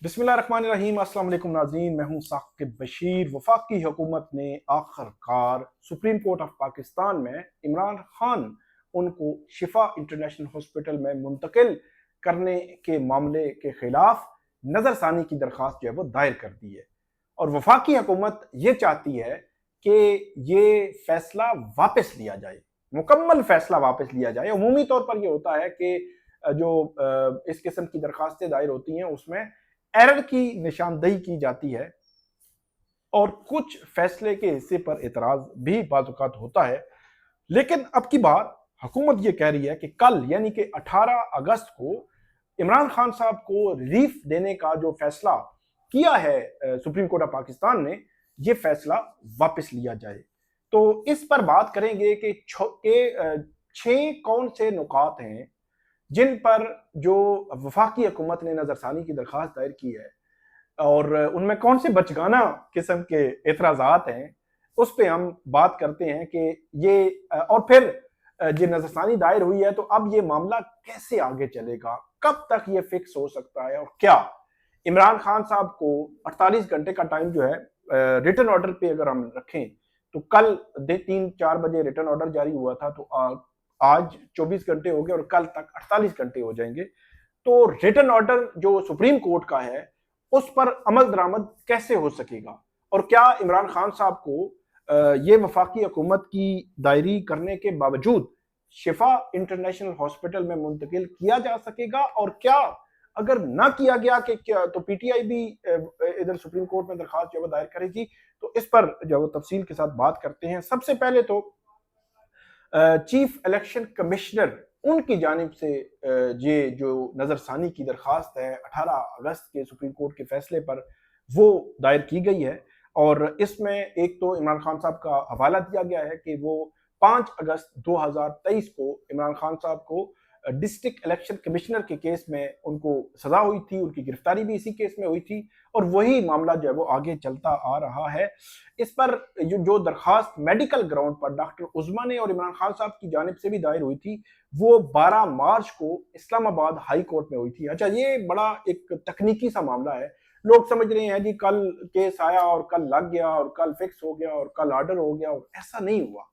बिस्मिल्लाहिर्रहमानिर्रहीम। अस्सलाम वालेकुम नाज़रीन, मैं हूं साकिब बशीर। वफाकी हुकूमत ने आखिरकार सुप्रीम कोर्ट ऑफ पाकिस्तान में इमरान खान उनको शिफा इंटरनेशनल हॉस्पिटल में मुंतकिल करने के मामले के खिलाफ नज़रसानी की दरख्वास्त जो है वो दायर कर दी है। और वफाकी हुकूमत ये चाहती है कि ये फैसला वापस लिया जाए, मुकम्मल फैसला वापस लिया जाए। अमूमी तौर पर यह होता है कि जो इस किस्म की दरख्वास्तें दायर होती हैं उसमें एरर की निशानदही की जाती है और कुछ फैसले के हिस्से पर एतराज भी बाज़ औक़ात होता है। लेकिन अब की बार हुकूमत ये कह रही है कि कल यानी कि 18 अगस्त को इमरान खान साहब को रिलीफ देने का जो फैसला किया है सुप्रीम कोर्ट ऑफ पाकिस्तान ने, ये फैसला वापस लिया जाए। तो इस पर बात करेंगे कि 6 कौन से नुकात हैं जिन पर जो वफाकी हुकूमत ने नज़रसानी की दरख्वास्त दायर की है और उनमें कौन से बचगाना किस्म के एतराज़ात हैं, उस पर हम बात करते हैं कि ये और फिर जो नज़रसानी दायर हुई है तो अब ये मामला कैसे आगे चलेगा, कब तक ये फिक्स हो सकता है और क्या इमरान खान साहब को 48 घंटे का टाइम जो है रिटर्न ऑर्डर पे अगर हम रखें तो कल 3-4 बजे रिटर्न ऑर्डर जारी हुआ था, तो आज 24 घंटे हो गए और कल तक 48 घंटे हो जाएंगे। तो रिटर्न ऑर्डर जो सुप्रीम कोर्ट का है उस पर अमल दरामद कैसे हो सकेगा और क्या इमरान खान साहब को ये वफाकी हुकूमत की दायरी करने के बावजूद शिफा इंटरनेशनल हॉस्पिटल में मुंतकिल किया जा सकेगा, और क्या अगर ना किया गया कि क्या तो पीटीआई भी इधर सुप्रीम कोर्ट में दरखास्त जो दायर करेगी। तो इस पर जो तफसील के साथ बात करते हैं। सबसे पहले तो चीफ इलेक्शन कमिश्नर उनकी जानिब से ये जो नज़रसानी की दरख्वास्त है 18 अगस्त के सुप्रीम कोर्ट के फैसले पर वो दायर की गई है, और इसमें एक तो इमरान खान साहब का हवाला दिया गया है कि वो 5 अगस्त 2023 को इमरान खान साहब को डिस्ट्रिक्ट इलेक्शन कमिश्नर के केस में उनको सजा हुई थी, उनकी गिरफ्तारी भी इसी केस में हुई थी और वही मामला जो है वो आगे चलता आ रहा है। इस पर जो दरखास्त मेडिकल ग्राउंड पर डॉक्टर उज़्मा ने और इमरान खान साहब की जानिब से भी दायर हुई थी, वो 12 मार्च को इस्लामाबाद हाई कोर्ट में हुई थी। अच्छा, ये बड़ा एक तकनीकी सा मामला है। लोग समझ रहे हैं जी कल केस आया और कल लग गया और कल फिक्स हो गया और कल ऑर्डर हो गया, और ऐसा नहीं हुआ।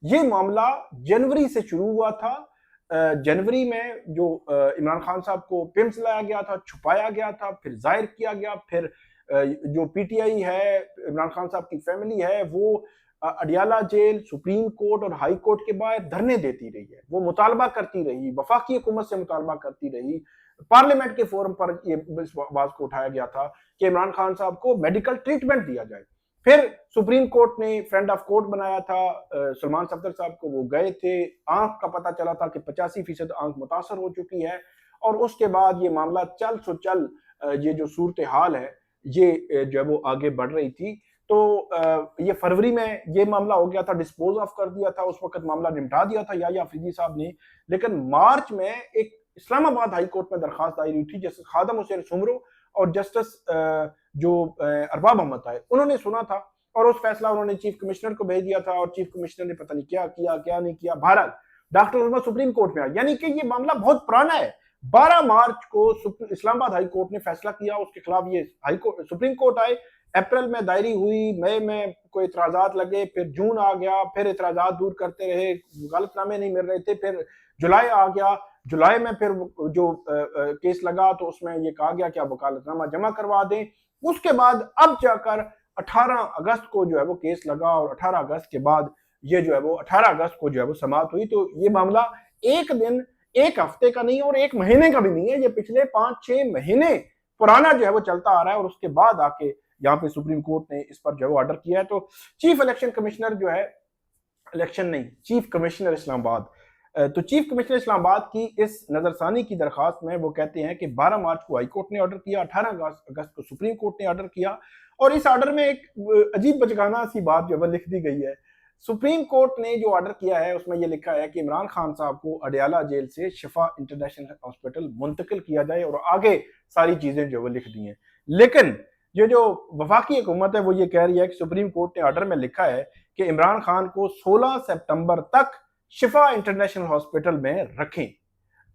ये मामला जनवरी से शुरू हुआ था। जनवरी में जो इमरान खान साहब को पिम्स लाया गया था, छुपाया गया था, फिर जाहिर किया गया, फिर जो पीटीआई है, इमरान खान साहब की फैमिली है, वो अडियाला जेल, सुप्रीम कोर्ट और हाई कोर्ट के बाहर धरने देती रही है। वो मुतालबा करती रही, वफाकी हुकूमत से मुतालबा करती रही। पार्लियामेंट के फोरम पर ये इस बात को उठाया गया था कि इमरान खान साहब को मेडिकल ट्रीटमेंट दिया जाए। फिर सुप्रीम कोर्ट ने फ्रेंड ऑफ कोर्ट बनाया था सलमान सफदर साहब को, वो गए थे। आंख का पता चला था कि 85% आंख मुतासर हो चुकी है, और उसके बाद ये मामला चल ये जो सूरत हाल है ये जो है वो आगे बढ़ रही थी। तो ये फरवरी में ये मामला हो गया था, डिस्पोज ऑफ कर दिया था, उस वक्त मामला निपटा दिया था या अफरीदी साहब ने। लेकिन मार्च में एक इस्लामाबाद हाई कोर्ट में दरखास्त दायर हुई थी, जस्टिस खादम हुसैन सुमरो और जस्टिस जो अरबाब अहमद था, उन्होंने सुना था और उस फैसला उन्होंने चीफ कमिश्नर को भेज दिया था, और चीफ कमिश्नर ने पता नहीं क्या किया क्या नहीं किया। भारत डॉक्टर उस्मा सुप्रीम कोर्ट में आया, यानी कि ये मामला बहुत पुराना है। 12 मार्च को इस्लामाबाद हाई कोर्ट ने फैसला किया, उसके खिलाफ ये हाई कोर्ट सुप्रीम कोर्ट आए, अप्रैल में दायरी हुई, मई में कोई इतराजात लगे, फिर जून आ गया, फिर इतराजात दूर करते रहे, वकालतनामे नहीं मिल रहे थे, फिर जुलाई आ गया। जुलाई में फिर जो केस लगा तो उसमें ये कहा गया कि आप वकालतनामा जमा करवा दें। उसके बाद अब जाकर 18 अगस्त को जो है वो केस लगा, और 18 अगस्त के बाद ये जो है वो 18 अगस्त को जो है वो समाप्त हुई। तो ये मामला एक दिन, एक हफ्ते का नहीं और एक महीने का भी नहीं है, ये पिछले 5-6 महीने पुराना जो है वो चलता आ रहा है, और उसके बाद आके यहाँ पे सुप्रीम कोर्ट ने इस पर जो है वो ऑर्डर किया है। तो चीफ इलेक्शन कमिश्नर जो है, इलेक्शन नहीं, चीफ कमिश्नर इस्लामाबाद, तो चीफ कमिश्नर इस्लामाबाद की इस नजरसानी की दरखास्त में वो कहते हैं कि 12 मार्च को हाई कोर्ट ने ऑर्डर किया, 18 अगस्त को सुप्रीम कोर्ट ने ऑर्डर किया, और इस ऑर्डर में एक अजीब बचगाना सी बात जो है लिख दी गई है। सुप्रीम कोर्ट ने जो ऑर्डर किया है उसमें यह लिखा है कि इमरान खान साहब को अडियाला जेल से शिफा इंटरनेशनल हॉस्पिटल मुंतकिल किया जाए, और आगे सारी चीजें जो वो लिख दी हैं। लेकिन ये जो वफाकी हुकूमत है वो ये कह रही है कि सुप्रीम कोर्ट ने ऑर्डर में लिखा है कि इमरान खान को 16 सितंबर तक शिफा इंटरनेशनल हॉस्पिटल में रखें।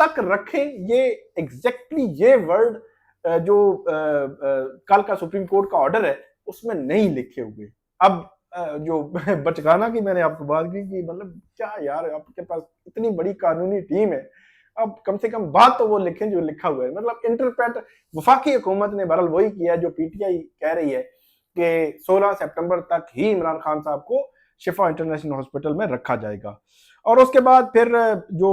तक रखें, ये एग्जैक्टली ये वर्ड जो कल का सुप्रीम कोर्ट का ऑर्डर है उसमें नहीं लिखे हुए। अब जो बचगाना की मैंने आपको बात की कि मतलब क्या यार, आपके पास इतनी बड़ी कानूनी टीम है, अब कम से कम बात तो वो लिखें जो लिखा हुआ है। मतलब इंटरप्रेट वफाकी हुकूमत ने बहरहाल वही किया जो पीटीआई कह रही है कि 16 सितंबर तक ही इमरान खान साहब को शिफा इंटरनेशनल हॉस्पिटल में रखा जाएगा। और उसके बाद फिर जो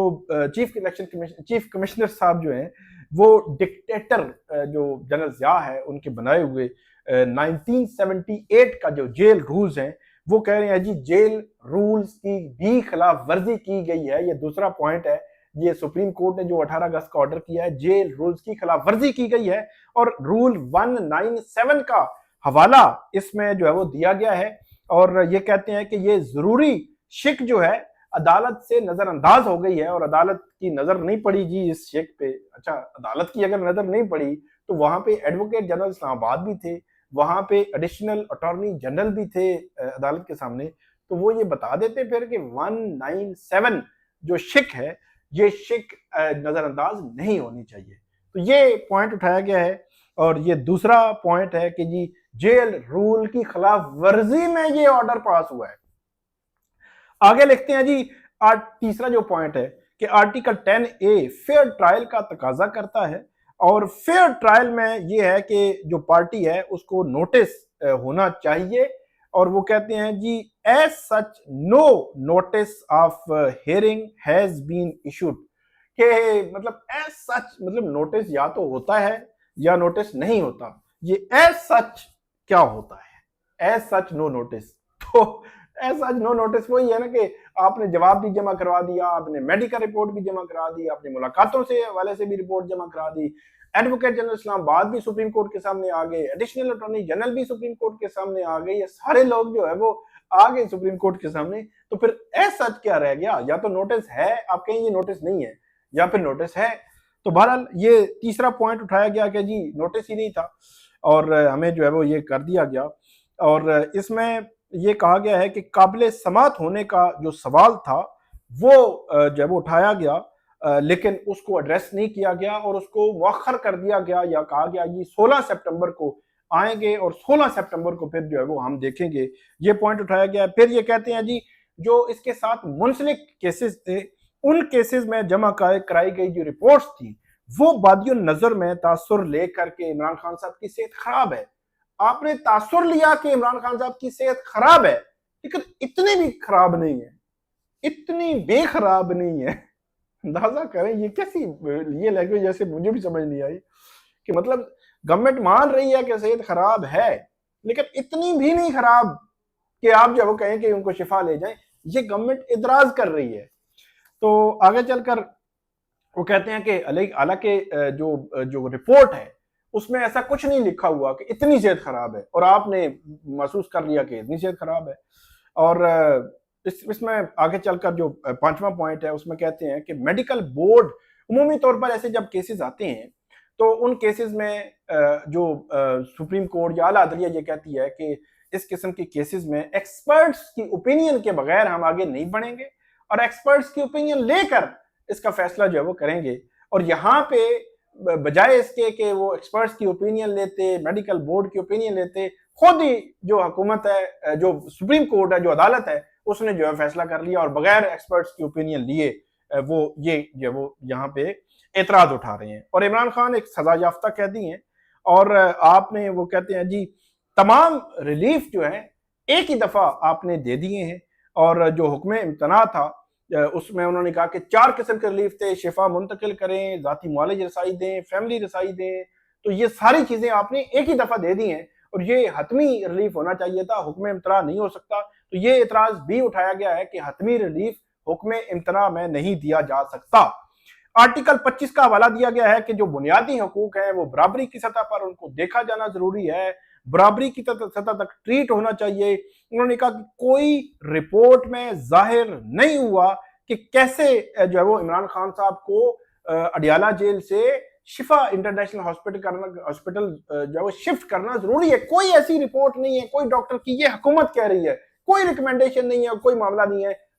चीफ कमिश्नर साहब जो हैं वो डिक्टेटर जो जनरल ज़िया है उनके बनाए हुए 1978 का जो जेल रूल्स हैं वो कह रहे हैं जी जेल रूल्स की भी खिलाफ वर्जी की गई है। ये दूसरा पॉइंट है, ये सुप्रीम कोर्ट ने जो 18 अगस्त का ऑर्डर किया है, जेल रूल्स की खिलाफ वर्जी की गई है और रूल 197 का हवाला इसमें जो है वो दिया गया है। और ये कहते हैं कि ये जरूरी शिक जो है अदालत से नजरअंदाज हो गई है और अदालत की नजर नहीं पड़ी जी इस शिक पे। अच्छा, अदालत की अगर नजर नहीं पड़ी तो वहां पे एडवोकेट जनरल इस्लामाबाद भी थे, वहां पे एडिशनल अटॉर्नी जनरल भी थे अदालत के सामने, तो वो ये बता देते फिर कि 197 जो शिक है ये शिक नजरअंदाज नहीं होनी चाहिए। तो ये पॉइंट उठाया गया है। और ये दूसरा पॉइंट है कि जी जेल रूल की खिलाफ वर्जी में ये ऑर्डर पास हुआ है। आगे लिखते हैं जी, तीसरा जो पॉइंट है कि आर्टिकल 10A फेयर ट्रायल का तकाजा करता है और फेयर ट्रायल में ये है कि जो पार्टी है उसको नोटिस होना चाहिए। और वो कहते हैं जी as such no notice of hearing has been issued, कि मतलब एज सच मतलब नोटिस या तो होता है या नोटिस नहीं होता। ये एज सच क्या होता है? एज सच नो नोटिस, तो एज सच नो नोटिस वही है ना कि आपने जवाब भी जमा करवा दिया, आपने मेडिकल रिपोर्ट भी जमा करा दी, आपने मुलाकातों से वाले से भी रिपोर्ट जमा करा दी, एडवोकेट जनरल इस्लामाबाद भी सुप्रीम कोर्ट के सामने आ गए, एडिशनल अटॉर्नी जनरल भी सुप्रीम कोर्ट के सामने आ गए, ये सारे लोग जो है वो आ गए सुप्रीम कोर्ट के सामने। तो फिर एज सच क्या रह गया? या तो नोटिस है, आप कहें ये नोटिस नहीं है, या फिर नोटिस है। तो बहरहाल ये तीसरा पॉइंट उठाया गया कि जी नोटिस ही नहीं था और हमें जो है वो ये कर दिया गया। और इसमें ये कहा गया है कि काबिल समात होने का जो सवाल था वो जो है वो उठाया गया, लेकिन उसको एड्रेस नहीं किया गया और उसको मुअख्खर कर दिया गया, या कहा गया जी 16 सितंबर को आएंगे और 16 सितंबर को फिर जो है वो हम देखेंगे। ये पॉइंट उठाया गया। फिर ये कहते हैं जी जो इसके साथ मुंसलिक केसेस थे उन केसेस में जमा कराई गई जो रिपोर्ट्स थी वो बादियों नजर में तासुर लेकर के इमरान खान साहब की सेहत खराब है। आपने तासुर लिया कि इमरान खान साहब की सेहत खराब है, लेकिन इतनी भी खराब नहीं है, इतनी बेखराब नहीं है। अंदाजा करें ये कैसी ये लैंग्वेज, जैसे मुझे भी समझ नहीं आई कि मतलब गवर्नमेंट मान रही है कि सेहत खराब है लेकिन इतनी भी नहीं खराब कि आप जब वो कहें कि उनको शिफा ले जाएं। ये गवर्नमेंट इतराज कर रही है। तो आगे चलकर वो कहते हैं कि हालांकि जो रिपोर्ट है उसमें ऐसा कुछ नहीं लिखा हुआ कि इतनी सेहत खराब है और आपने महसूस कर लिया कि इतनी सेहत खराब है। और इसमें आगे चलकर जो पांचवा पॉइंट है उसमें कहते हैं कि मेडिकल बोर्ड उमूमी तौर पर ऐसे जब केसेस आते हैं तो उन केसेस में जो सुप्रीम कोर्ट या आला अदलिया ये कहती है कि इस किस्म के केसेस में एक्सपर्ट्स की ओपिनियन के बगैर हम आगे नहीं बढ़ेंगे और एक्सपर्ट्स की ओपिनियन लेकर इसका फैसला जो है वो करेंगे। और यहाँ पे बजाय इसके कि वो एक्सपर्ट्स की ओपिनियन लेते, मेडिकल बोर्ड की ओपिनियन लेते, खुद ही जो हुकूमत है, जो सुप्रीम कोर्ट है, जो अदालत है, उसने जो है फैसला कर लिया और बगैर एक्सपर्ट्स की ओपिनियन लिए वो ये जो वो यहाँ पे एतराज उठा रहे हैं। और इमरान खान एक सजा याफ्ता कैदी हैं और आपने वो कहते हैं जी तमाम रिलीफ जो है एक ही दफा आपने दे दिए हैं। और जो हुक्म इम्तना था उसमें उन्होंने कहा कि 4 किस्म के रिलीफ थे, शिफा मुंतकिल करें, जाती मुआलिज रसाई दें, फैमिली रसाई दें, तो ये सारी चीजें आपने एक ही दफा दे दी हैं और ये हतमी रिलीफ होना चाहिए था, हुक्म इम्तना नहीं हो सकता। तो ये एतराज भी उठाया गया है कि हतमी रिलीफ हुक्म इम्तना में नहीं दिया जा सकता। आर्टिकल 25 का हवाला दिया गया है कि जो बुनियादी हकूक है वो बराबरी की सतह पर उनको देखा जाना जरूरी है, बराबरी की सतह तक ट्रीट होना चाहिए। उन्होंने कहा कि कोई रिपोर्ट में जाहिर नहीं हुआ कि कैसे जो है वो इमरान खान साहब को अडियाला जेल से शिफा इंटरनेशनल हॉस्पिटल जो है वो शिफ्ट करना जरूरी है। कोई ऐसी रिपोर्ट नहीं है, कोई डॉक्टर की, ये हुकूमत कह रही है, कोई रिकमेंडेशन नहीं है, कोई मामला नहीं है।